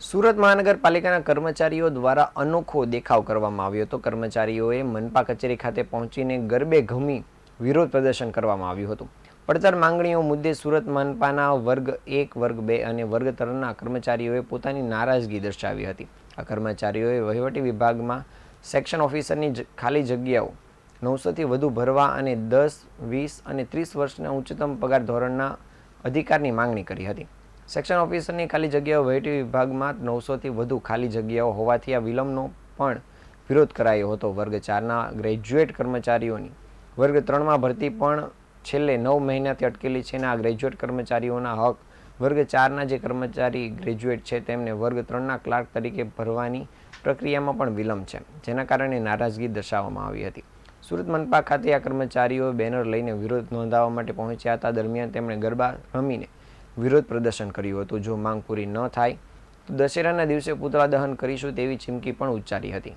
સુરત મહાનગરપાલિકાના કર્મચારીઓ દ્વારા અનોખો દેખાવ કરવામાં આવ્યો હતો. કર્મચારીઓએ મનપા કચેરી ખાતે પહોંચીને ગરબે ઘૂમી વિરોધ પ્રદર્શન કરવામાં આવ્યું હતું. પડતર માંગણીઓ મુદ્દે સુરત મનપાના વર્ગ 1, વર્ગ 2 અને વર્ગ 3ના કર્મચારીઓએ પોતાની નારાજગી દર્શાવી હતી. આ કર્મચારીઓએ વહીવટી વિભાગમાં સેક્શન ઓફિસરની ખાલી જગ્યાઓ 900થી વધુ ભરવા અને 10, 20 અને 30 વર્ષના ઉચ્ચતમ પગાર ધોરણના અધિકારની માંગણી કરી હતી. સેક્શન ઓફિસરની ખાલી જગ્યાઓ વહીવટી વિભાગમાં 900થી વધુ ખાલી જગ્યાઓ હોવાથી આ વિલંબનો પણ વિરોધ કરાયો હતો. વર્ગ 4ના ગ્રેજ્યુએટ કર્મચારીઓની વર્ગ 3માં ભરતી પણ છેલ્લે 9 મહિનાથી અટકેલી છે. આ ગ્રેજ્યુએટ કર્મચારીઓના હક વર્ગ 4ના જે કર્મચારી ગ્રેજ્યુએટ છે તેમને વર્ગ 3ના ક્લાર્ક તરીકે ભરવાની પ્રક્રિયામાં પણ વિલંબ છે, જેના કારણે નારાજગી દર્શાવવામાં આવી હતી. સુરત મનપા ખાતે આ કર્મચારીઓ બેનર લઈને વિરોધ નોંધાવવા માટે પહોંચ્યા હતા. દરમિયાન તેમણે ગરબા રમીને વિરોધ પ્રદર્શન કર્યું હતું. જો માંગ પૂરી ન થાય તો દશેરાના દિવસે પૂતળા દહન કરીશું તેવી ચીમકી પણ ઉચ્ચારી હતી.